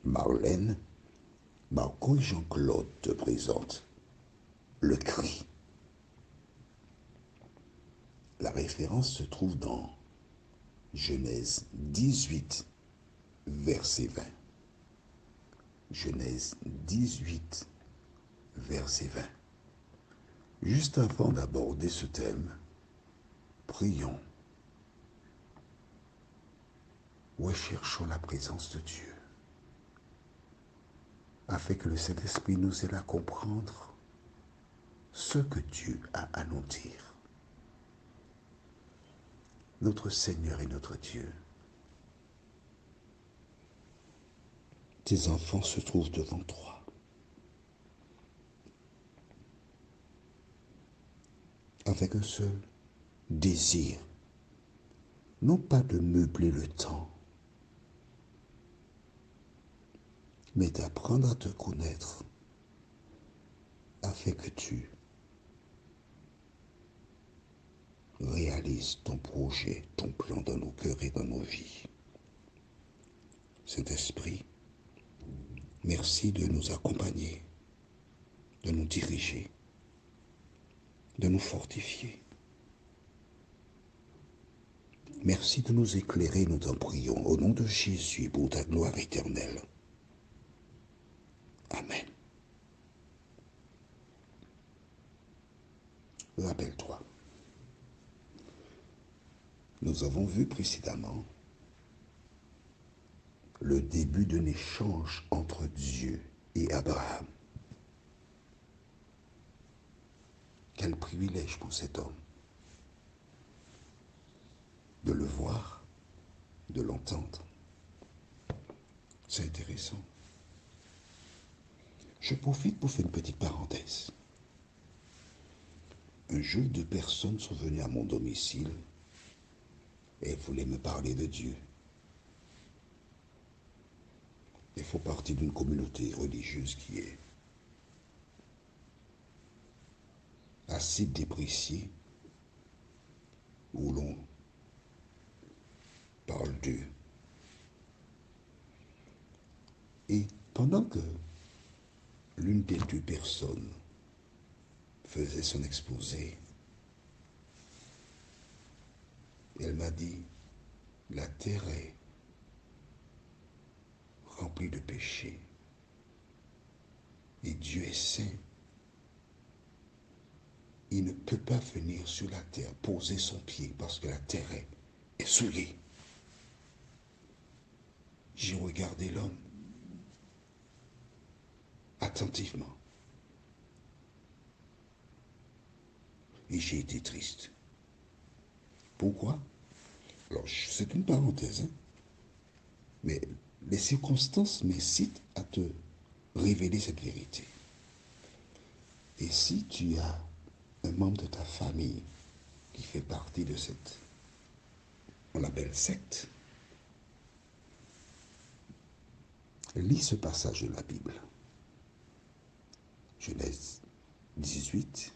Marlène, Marco et Jean-Claude te présentent le cri. La référence se trouve dans Genèse 18, verset 20. Genèse 18, verset 20. Juste avant d'aborder ce thème, prions. Recherchons la présence de Dieu, afin que le Saint-Esprit nous aide à comprendre ce que Dieu a à nous dire. Notre Seigneur et notre Dieu, tes enfants se trouvent devant toi. Avec un seul désir, non pas de meubler le temps, mais d'apprendre à te connaître, afin que tu réalises ton projet, ton plan dans nos cœurs et dans nos vies. Saint-Esprit, merci de nous accompagner, de nous diriger, de nous fortifier. Merci de nous éclairer, nous t'en prions, au nom de Jésus, pour ta gloire éternelle. Amen. Rappelle-toi, nous avons vu précédemment le début d'un échange entre Dieu et Abraham. Quel privilège pour cet homme de le voir, de l'entendre. C'est intéressant. Je profite pour faire une petite parenthèse. Un jour, 2 personnes sont venues à mon domicile et voulaient me parler de Dieu. Il faut partie d'une communauté religieuse qui est assez dépréciée, où l'on parle d'eux. Et pendant que l'une des 2 personnes faisait son exposé, elle m'a dit, la terre est remplie de péchés et Dieu est saint. Il ne peut pas venir sur la terre poser son pied parce que la terre est souillée. J'ai regardé l'homme attentivement et j'ai été triste. Pourquoi? Alors, c'est une parenthèse, hein? Mais les circonstances m'incitent à te révéler cette vérité. Et si tu as un membre de ta famille qui fait partie de cette, on l'appelle secte, lis ce passage de la Bible. Genèse 18,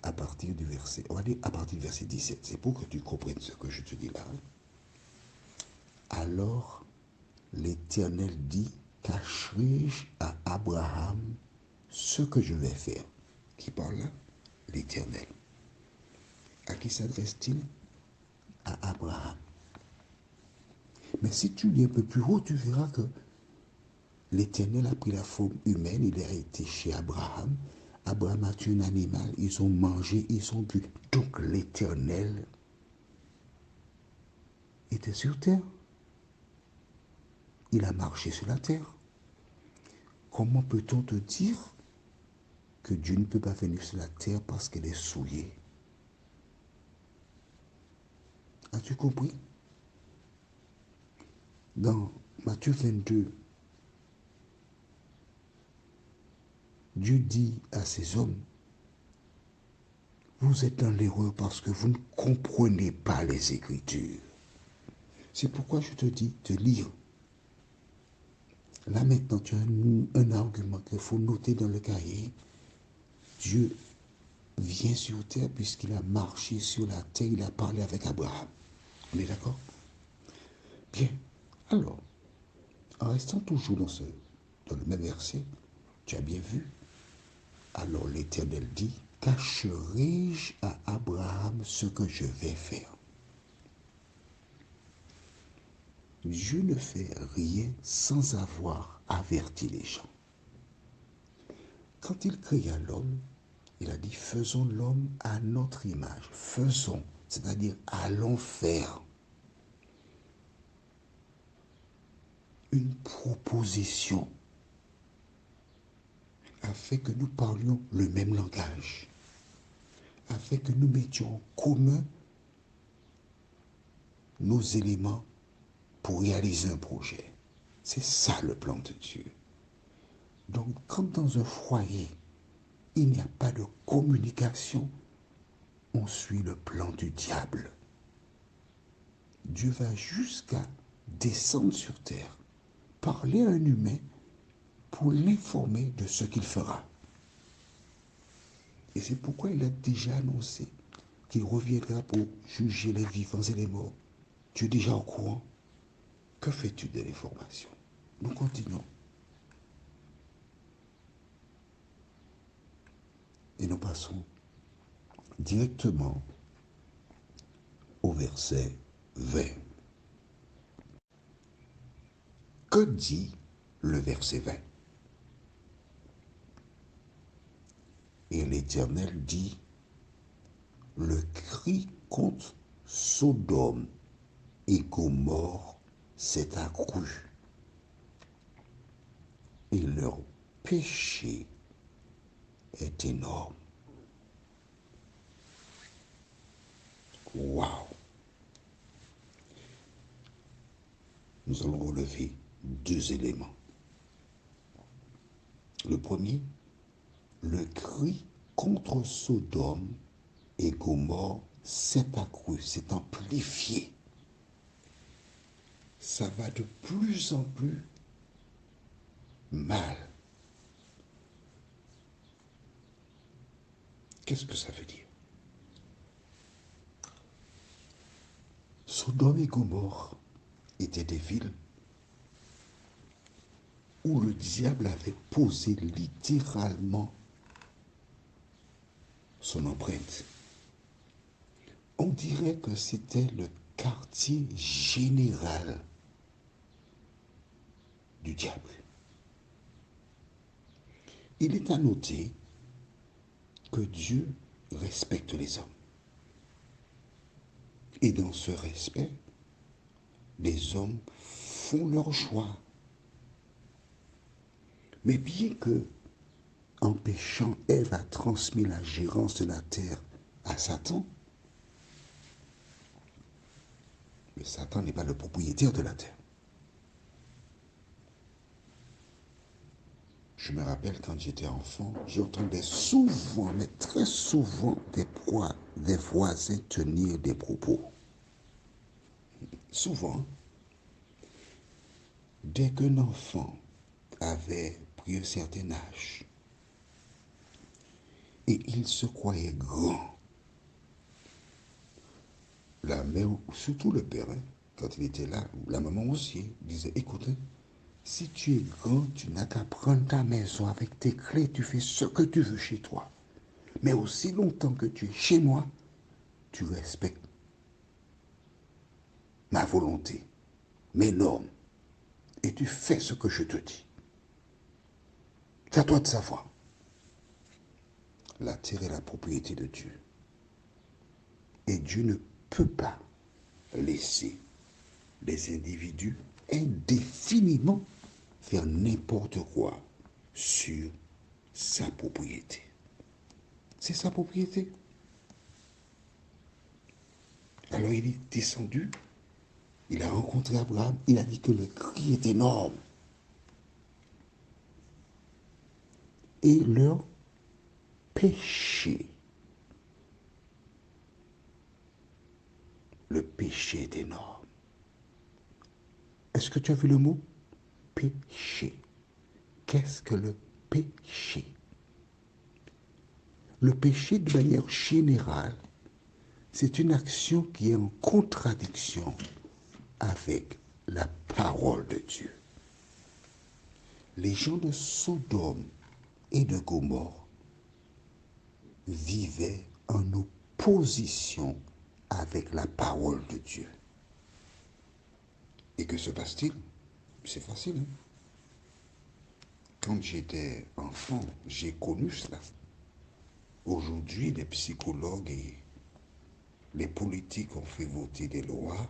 à partir du verset, on va dire à partir du verset 17. C'est pour que tu comprennes ce que je te dis là. Alors, l'Éternel dit, cacherai-je à Abraham ce que je vais faire? Qui parle là? L'Éternel. À qui s'adresse-t-il? À Abraham. Mais si tu lis un peu plus haut, tu verras que l'Éternel a pris la forme humaine, il a été chez Abraham. Abraham a tué un animal, ils ont mangé, ils ont bu. Donc l'Éternel était sur terre. Il a marché sur la terre. Comment peut-on te dire que Dieu ne peut pas venir sur la terre parce qu'elle est souillée? As-tu compris? Dans Matthieu 22, Dieu dit à ces hommes, vous êtes dans l'erreur parce que vous ne comprenez pas les Écritures. C'est pourquoi je te dis de lire. Là maintenant, tu as un argument qu'il faut noter dans le cahier. Dieu vient sur terre puisqu'il a marché sur la terre, il a parlé avec Abraham. On est d'accord? Bien. Alors, En restant toujours dans le même verset, tu as bien vu. Alors l'Éternel dit, cacherai-je à Abraham ce que je vais faire? Dieu ne fait rien sans avoir averti les gens. Quand il créa l'homme, il a dit, faisons l'homme à notre image. Faisons, c'est-à-dire allons faire une proposition afin que nous parlions le même langage, afin que nous mettions en commun nos éléments pour réaliser un projet. C'est ça le plan de Dieu. Donc, quand dans un foyer, il n'y a pas de communication, on suit le plan du diable. Dieu va jusqu'à descendre sur terre, parler à un humain pour l'informer de ce qu'il fera. Et c'est pourquoi il a déjà annoncé qu'il reviendra pour juger les vivants et les morts. Tu es déjà au courant? Que fais-tu de l'information? Nous continuons. Et nous passons directement au verset 20. Que dit le verset 20? Et l'Éternel dit, le cri contre Sodome et Gomorrhe s'est accru, et leur péché est énorme. Waouh! Nous allons relever deux éléments. Le premier, le cri contre Sodome et Gomorrhe s'est accru, s'est amplifié. Ça va de plus en plus mal. Qu'est-ce que ça veut dire? Sodome et Gomorrhe étaient des villes où le diable avait posé littéralement son empreinte. On dirait que c'était le quartier général du diable. Il est à noter que Dieu respecte les hommes. Et dans ce respect, les hommes font leur choix. Mais bien que, en péchant, Ève a transmis la gérance de la terre à Satan, mais Satan n'est pas le propriétaire de la terre. Je me rappelle quand j'étais enfant, j'entendais souvent, mais très souvent, des voisins tenir des propos. Souvent, dès qu'un enfant avait pris un certain âge et il se croyait grand, la mère, surtout le père, quand il était là, la maman aussi, disait, écoute, si tu es grand, tu n'as qu'à prendre ta maison avec tes clés, tu fais ce que tu veux chez toi. Mais aussi longtemps que tu es chez moi, tu respectes ma volonté, mes normes, et tu fais ce que je te dis. C'est à toi de savoir. La terre est la propriété de Dieu. Et Dieu ne peut pas laisser les individus indéfiniment faire n'importe quoi sur sa propriété. C'est sa propriété. Alors il est descendu, il a rencontré Abraham, il a dit que le cri est énorme. Et leur péché, le péché est énorme. Est-ce que tu as vu le mot péché? Qu'est-ce que le péché? Le péché, de manière générale, c'est une action qui est en contradiction avec la parole de Dieu. Les gens de Sodome et de Gomorrhe vivaient en opposition avec la parole de Dieu. Et que se passe-t-il? C'est facile. Hein? Quand j'étais enfant, j'ai connu cela. Aujourd'hui, les psychologues et les politiques ont fait voter des lois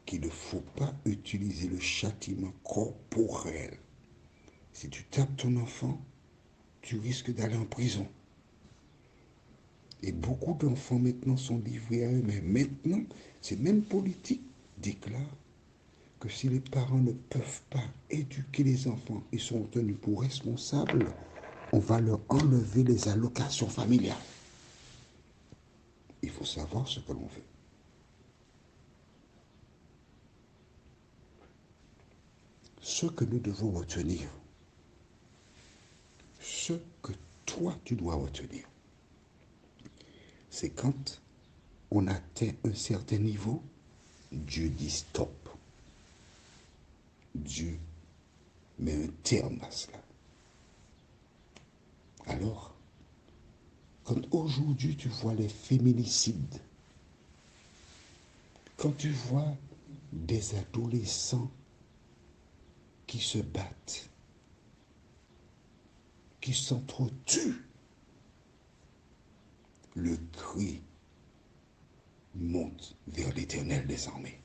qu'il ne faut pas utiliser le châtiment corporel. Si tu tapes ton enfant, tu risques d'aller en prison. Et beaucoup d'enfants maintenant sont livrés à eux-mêmes. Maintenant, ces mêmes politiques déclarent que si les parents ne peuvent pas éduquer les enfants et sont tenus pour responsables, on va leur enlever les allocations familiales. Il faut savoir ce que l'on veut. Ce que nous devons retenir, ce que toi tu dois retenir, c'est quand on atteint un certain niveau, Dieu dit stop. Dieu met un terme à cela. Alors, quand aujourd'hui tu vois les féminicides, quand tu vois des adolescents qui se battent, qui s'entretuent, le cri monte vers l'Éternel des armées.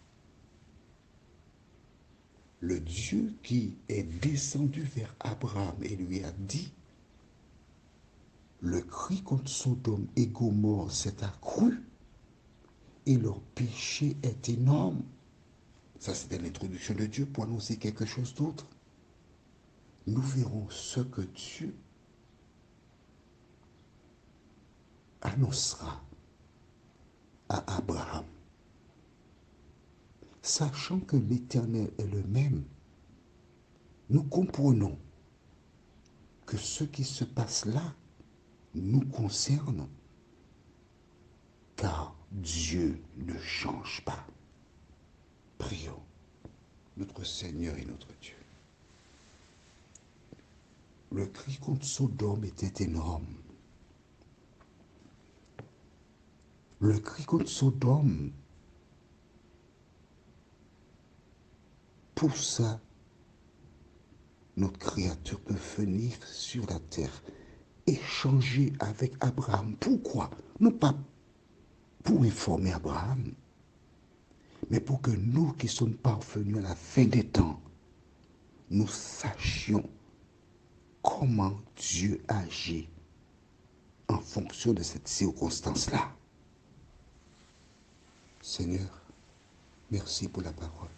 Le Dieu qui est descendu vers Abraham et lui a dit, le cri contre Sodome et Gomorrhe s'est accru et leur péché est énorme. Ça, c'était l'introduction de Dieu pour annoncer quelque chose d'autre. Nous verrons ce que Dieu annoncera à Abraham. Sachant que l'Éternel est le même, nous comprenons que ce qui se passe là nous concerne, car Dieu ne change pas. Prions notre Seigneur et notre Dieu. Le cri contre Sodome était énorme. Le cri contre Sodome poussa notre Créateur de venir sur la terre, échanger avec Abraham. Pourquoi? Non pas pour informer Abraham, mais pour que nous qui sommes parvenus à la fin des temps, nous sachions comment Dieu agit en fonction de cette circonstance-là. Seigneur, merci pour la parole.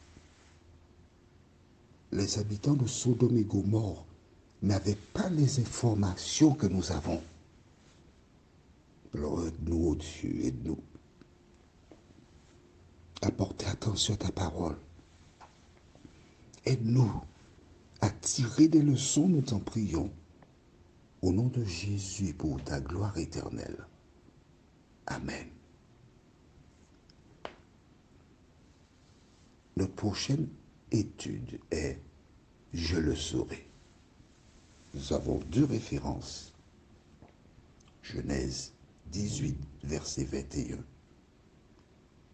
Les habitants de Sodome et Gomorrhe n'avaient pas les informations que nous avons. Alors aide-nous, oh Dieu, aide-nous. Apportez attention à ta parole. Aide-nous à tirer des leçons, nous t'en prions. Au nom de Jésus, pour ta gloire éternelle. Amen. Notre prochaine étude est « Je le saurai ». Nous avons deux références. Genèse 18, verset 21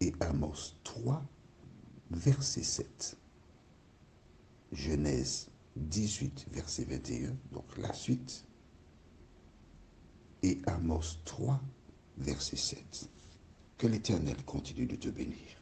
et Amos 3, verset 7. Genèse 18, verset 21, donc la suite, et Amos 3, verset 7. Que l'Éternel continue de te bénir.